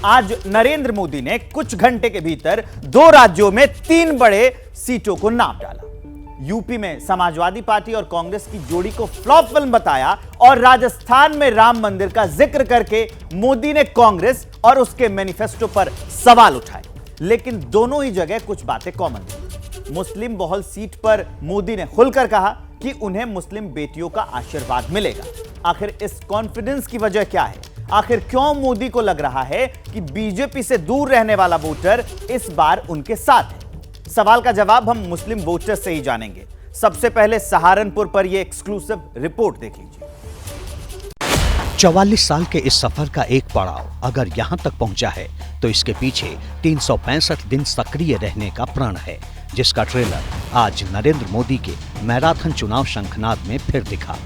आज नरेंद्र मोदी ने कुछ घंटे के भीतर 2 राज्यों में 3 बड़े सीटों को नाप डाला। यूपी में समाजवादी पार्टी और कांग्रेस की जोड़ी को फ्लॉप फिल्म बताया और राजस्थान में राम मंदिर का जिक्र करके मोदी ने कांग्रेस और उसके मैनिफेस्टो पर सवाल उठाए। लेकिन दोनों ही जगह कुछ बातें कॉमन थी। मुस्लिम बहुल सीट पर मोदी ने खुलकर कहा कि उन्हें मुस्लिम बेटियों का आशीर्वाद मिलेगा। आखिर इस कॉन्फिडेंस की वजह क्या है? आखिर क्यों मोदी को लग रहा है कि बीजेपी से दूर रहने वाला वोटर इस बार उनके साथ है? सवाल का जवाब हम मुस्लिम वोटर्स से ही जानेंगे। सबसे पहले सहारनपुर पर यह एक्सक्लूसिव रिपोर्ट देख लीजिए। 44 साल के इस सफर का एक पड़ाव अगर यहां तक पहुंचा है तो इसके पीछे 365 दिन सक्रिय रहने का प्रण है, जिसका ट्रेलर आज नरेंद्र मोदी के मैराथन चुनाव शंखनाद में फिर दिखा।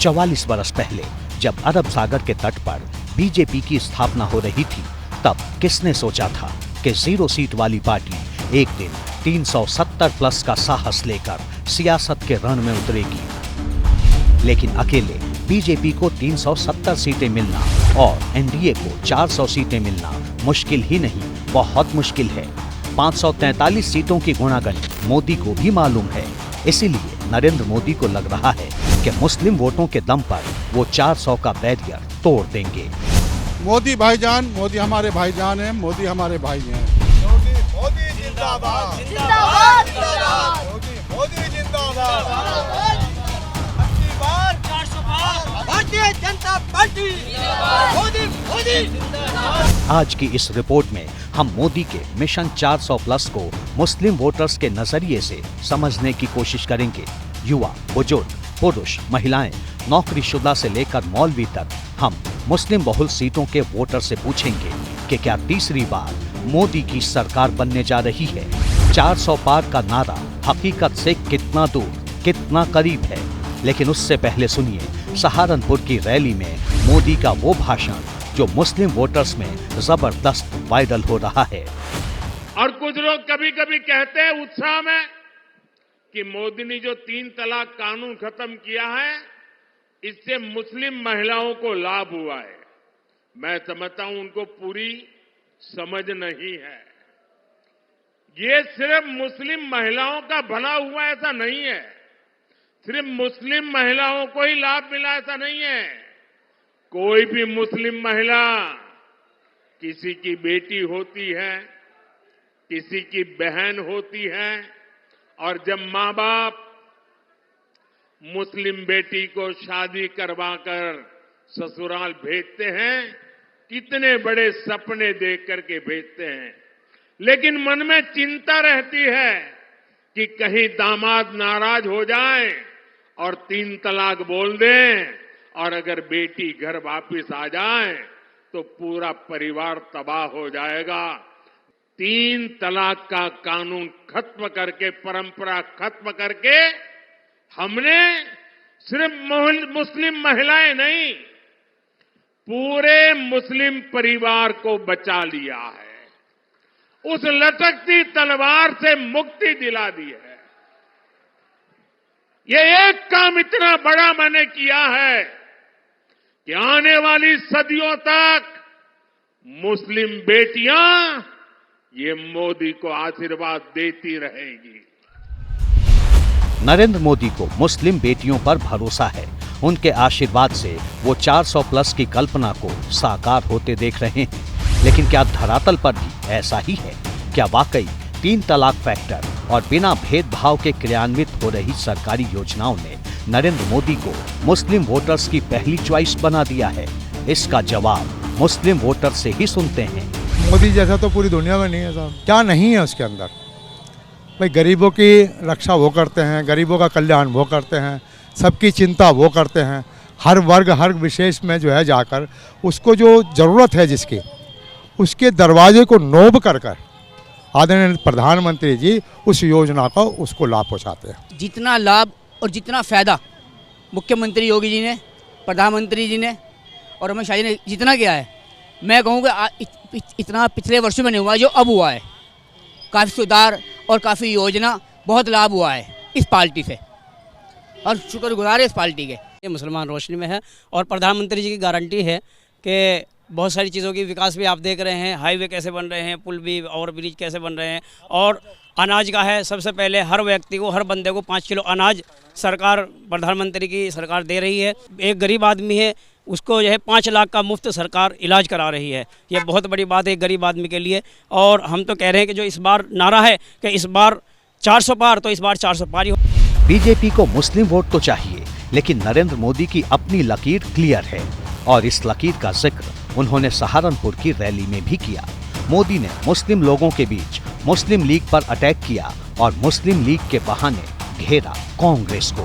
44 बरस पहले जब अरब सागर के तट पर बीजेपी की स्थापना हो रही थी, तब किसने सोचा था कि 0 सीट वाली पार्टी एक दिन 370 प्लस का साहस लेकर सियासत के रण में उतरेगी। लेकिन अकेले बीजेपी को 370 सीटें मिलना और एनडीए को 400 सीटें मिलना मुश्किल ही नहीं, बहुत मुश्किल है। 543 सीटों की गुणागणित मोदी को भी मालूम है। इसीलिए नरेंद्र मोदी को लग रहा है कि मुस्लिम वोटों के दम पर वो 400 का बैरियर तोड़ देंगे। मोदी भाईजान, मोदी हमारे भाईजान हैं, मोदी हमारे भाई हैं। मोदी जिंदाबाद, जिंदाबाद, जिंदाबाद, मोदी जिंदाबाद। अबकी बार 400 पार भारतीय जनता पार्टी, मोदी मोदी जिंदाबाद। आज की इस रिपोर्ट में हम मोदी के मिशन 400 प्लस को मुस्लिम वोटर्स के नजरिए से समझने की कोशिश करेंगे। युवा, बुजुर्ग, पुरुष, महिलाएं, नौकरीशुदा से लेकर मौलवी तक हम मुस्लिम बहुल सीटों के वोटर से पूछेंगे कि क्या तीसरी बार मोदी की सरकार बनने जा रही है? 400 पार का नारा हकीकत से कितना दूर, कितना करीब है? लेकिन उससे पहले सुनिए सहारनपुर की रैली में मोदी का वो भाषण जो मुस्लिम वोटर्स में जबरदस्त वायरल हो रहा है। और कुछ लोग कभी कभी कहते हैं उत्साह में कि मोदी ने जो 3 तलाक कानून खत्म किया है, इससे मुस्लिम महिलाओं को लाभ हुआ है। मैं समझता हूं उनको पूरी समझ नहीं है। ये सिर्फ मुस्लिम महिलाओं का भला हुआ ऐसा नहीं है, सिर्फ मुस्लिम महिलाओं को ही लाभ मिला ऐसा नहीं है। कोई भी मुस्लिम महिला किसी की बेटी होती है, किसी की बहन होती है, और जब माँ बाप मुस्लिम बेटी को शादी करवाकर ससुराल भेजते हैं, कितने बड़े सपने देख करके भेजते हैं, लेकिन मन में चिंता रहती है कि कहीं दामाद नाराज हो जाए और 3 तलाक बोल दें, और अगर बेटी घर वापस आ जाए तो पूरा परिवार तबाह हो जाएगा। 3 तलाक का कानून खत्म करके, परंपरा खत्म करके, हमने सिर्फ मुस्लिम महिलाएं नहीं, पूरे मुस्लिम परिवार को बचा लिया है। उस लटकती तलवार से मुक्ति दिला दी है। ये एक काम इतना बड़ा मैंने किया है कि आने वाली सदियों तक मुस्लिम बेटियां ये मोदी को आशीर्वाद देती रहेगी। नरेंद्र मोदी को मुस्लिम बेटियों पर भरोसा है। उनके आशीर्वाद से वो 400 प्लस की कल्पना को साकार होते देख रहे हैं। लेकिन क्या धरातल पर भी ऐसा ही है? क्या वाकई 3 तलाक फैक्टर और बिना भेदभाव के क्रियान्वित हो रही सरकारी योजनाओं ने नरेंद्र मोदी को मुस्लिम वोटर्स की पहली चॉइस बना दिया है? इसका जवाब मुस्लिम वोटर से ही सुनते हैं। मोदी जैसा तो पूरी दुनिया में नहीं है साहब। क्या नहीं है उसके अंदर? भाई गरीबों की रक्षा वो करते हैं, गरीबों का कल्याण वो करते हैं, सबकी चिंता वो करते हैं। हर वर्ग, हर विशेष में जो है जाकर उसको जो ज़रूरत है जिसकी, उसके दरवाजे को नोब कर आदरणीय प्रधानमंत्री जी उस योजना का उसको लाभ पहुँचाते हैं। जितना लाभ और जितना फ़ायदा मुख्यमंत्री योगी जी ने, प्रधानमंत्री जी ने और अमित शाह जी ने जितना किया है, मैं कहूँगा इतना पिछले वर्षों में नहीं हुआ जो अब हुआ है। काफ़ी सुधार और काफ़ी योजना, बहुत लाभ हुआ है इस पार्टी से और शुक्रगुजार है इस पार्टी के। मुसलमान रोशनी में है और प्रधानमंत्री जी की गारंटी है कि बहुत सारी चीज़ों की विकास भी आप देख रहे हैं, हाईवे कैसे बन रहे हैं, पुल भी और ब्रिज कैसे बन रहे हैं। और अनाज का है, सबसे पहले हर व्यक्ति को, हर बंदे को 5 किलो अनाज सरकार, प्रधानमंत्री की सरकार दे रही है। एक गरीब आदमी है उसको जो है 5 लाख का मुफ्त सरकार इलाज करा रही है। ये बहुत बड़ी बात है एक गरीब आदमी के लिए। और हम तो कह रहे हैं कि जो इस बार नारा है कि इस बार 400 पार, तो इस बार 400 पार ही हो। बीजेपी को मुस्लिम वोट तो चाहिए, लेकिन नरेंद्र मोदी की अपनी लकीर क्लियर है और इस लकीर का जिक्र उन्होंने सहारनपुर की रैली में भी किया। मोदी ने मुस्लिम लोगों के बीच मुस्लिम लीग पर अटैक किया और मुस्लिम लीग के बहाने घेरा कांग्रेस को।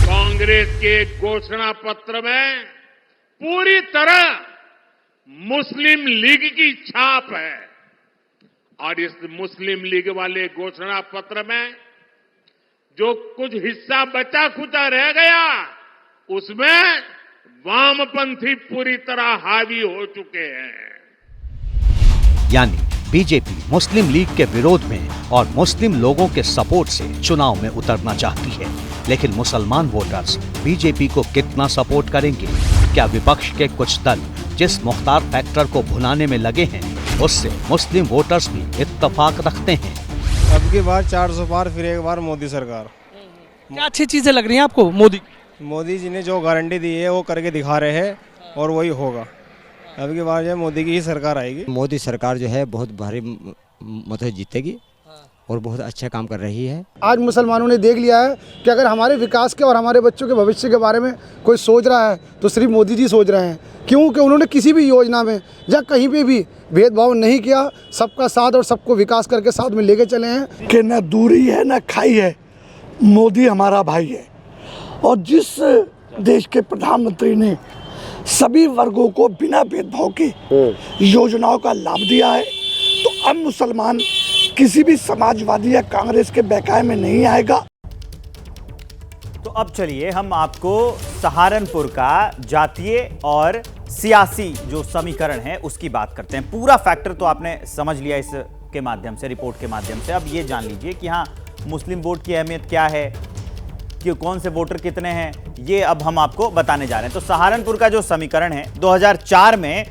कांग्रेस के घोषणा पत्र में पूरी तरह मुस्लिम लीग की छाप है और इस मुस्लिम लीग वाले घोषणा पत्र में जो कुछ हिस्सा बचा खुचा रह गया उसमें वामपंथी पूरी तरह हावी हो चुके हैं। यानी बीजेपी मुस्लिम लीग के विरोध में और मुस्लिम लोगों के सपोर्ट से चुनाव में उतरना चाहती है, लेकिन मुसलमान वोटर्स बीजेपी को कितना सपोर्ट करेंगे? क्या विपक्ष के कुछ दल जिस मुख्तार फैक्टर को भुनाने में लगे हैं उससे मुस्लिम वोटर्स भी इत्तेफाक रखते हैं? अब की बार 400 पार, फिर एक बार मोदी सरकार। क्या अच्छी चीजें लग रही हैं आपको मोदी जी ने जो गारंटी दी है वो करके दिखा रहे हैं और वही होगा। अब की बार जो है मोदी की ही सरकार आएगी। मोदी सरकार जो है बहुत भारी मतों जीतेगी और बहुत अच्छा काम कर रही है। आज मुसलमानों ने देख लिया है कि अगर हमारे विकास के और हमारे बच्चों के भविष्य के बारे में कोई सोच रहा है तो सिर्फ मोदी जी सोच रहे हैं, क्योंकि उन्होंने किसी भी योजना में या कहीं पे भी भेदभाव नहीं किया, सबका साथ और सबको विकास करके साथ में लेके चले हैं। कि न दूरी है न खाई है, मोदी हमारा भाई है। और जिस देश के प्रधानमंत्री ने सभी वर्गों को बिना भेदभाव के योजनाओं का लाभ दिया है, तो अब मुसलमान किसी भी समाजवादी या कांग्रेस के बहकावे में नहीं आएगा। तो अब चलिए हम आपको सहारनपुर का जातीय और सियासी जो समीकरण है उसकी बात करते हैं। पूरा फैक्टर तो आपने समझ लिया इसके माध्यम से, रिपोर्ट के माध्यम से। अब ये जान लीजिए कि हाँ, मुस्लिम वोट की अहमियत क्या है, कि कौन से वोटर कितने हैं, ये अब हम आपको बताने जा रहे हैं। तो सहारनपुर का जो समीकरण है, 2004 में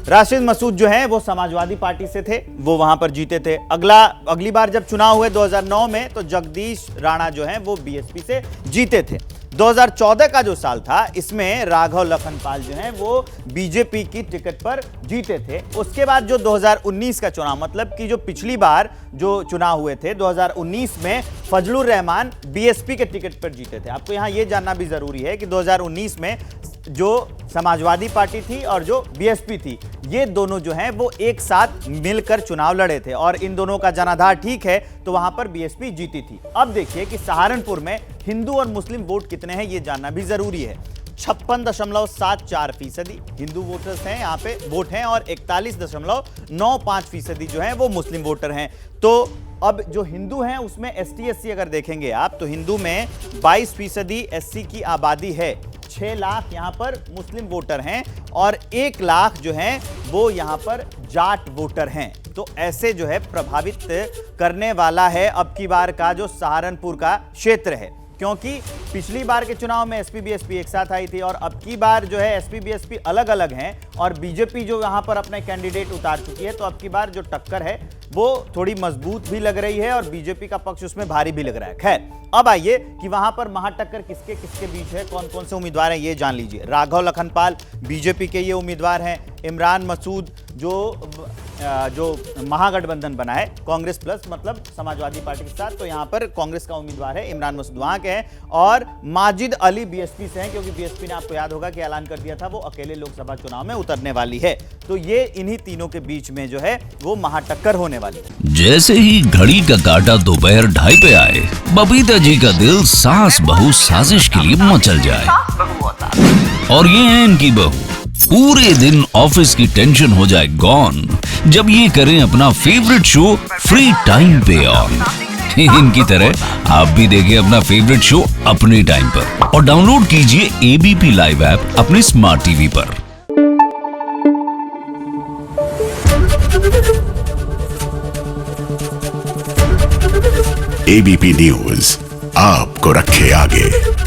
राशिद मसूद जो है वो समाजवादी पार्टी से थे, वो वहां पर जीते थे। अगली बार जब चुनाव हुए 2009 में, तो जगदीश राणा जो है वो बीएसपी से जीते थे। 2014 का जो साल था, इसमें राघव लखनपाल जो है वो बीजेपी की टिकट पर जीते थे। उसके बाद जो 2019 का चुनाव, मतलब कि जो पिछली बार जो चुनाव हुए थे 2019 में, फजलुर रहमान बीएसपी के टिकट पर जीते थे। आपको यहां यह जानना भी जरूरी है कि 2019 में जो समाजवादी पार्टी थी और जो बीएसपी थी, ये दोनों जो हैं वो एक साथ मिलकर चुनाव लड़े थे और इन दोनों का जनाधार ठीक है, तो वहां पर बीएसपी जीती थी। अब देखिए कि सहारनपुर में हिंदू और मुस्लिम वोट कितने हैं, ये जानना भी जरूरी है। 56.74% हिंदू वोटर्स हैं यहाँ पे वोट हैं और 41.95% जो हैं वो मुस्लिम वोटर हैं। तो अब जो हिंदू हैं उसमें ST/SC अगर देखेंगे आप, तो हिंदू में 22% SC की आबादी है। 6 लाख यहाँ पर मुस्लिम वोटर हैं और 1 लाख जो हैं वो यहाँ पर जाट वोटर हैं। तो ऐसे जो है प्रभावित करने वाला है अब की बार का जो सहारनपुर का क्षेत्र है, क्योंकि पिछली बार के चुनाव में एसपी बीएसपी एक साथ आई थी और अब की बार जो है एसपी बीएसपी अलग अलग हैं और बीजेपी जो यहाँ पर अपने कैंडिडेट उतार चुकी है। तो अब की बार जो टक्कर है वो थोड़ी मजबूत भी लग रही है और बीजेपी का पक्ष उसमें भारी भी लग रहा है। खैर, अब आइए कि वहां पर महाटक्कर किसके किसके बीच है, कौन कौन से उम्मीदवार हैं ये जान लीजिए। राघव लखनपाल बीजेपी के ये उम्मीदवार हैं। इमरान मसूद जो महागठबंधन बना है कांग्रेस प्लस मतलब समाजवादी पार्टी के साथ, तो यहाँ पर कांग्रेस का उम्मीदवार है इमरान मसूद वहां के हैं। और माजिद अली बीएसपी से हैं, क्योंकि बीएसपी ने आपको याद होगा कि ऐलान कर दिया था वो अकेले लोकसभा चुनाव में उतरने वाली है। तो ये इन्हीं तीनों के बीच में जो है वो महाटक्कर होने वाली है। जैसे ही घड़ी का काटा दोपहर 2:30 पे आए, बबीता जी का दिल सास बहू साजिश के लिए मचल जाए। और ये है इनकी बहू, पूरे दिन ऑफिस की टेंशन हो जाए गॉन जब ये करें अपना फेवरेट शो फ्री टाइम पे ऑन। इनकी तरह आप भी देखिए अपना फेवरेट शो अपने टाइम पर और डाउनलोड कीजिए ABP लाइव ऐप अपने स्मार्ट टीवी पर। ABP न्यूज आपको रखे आगे।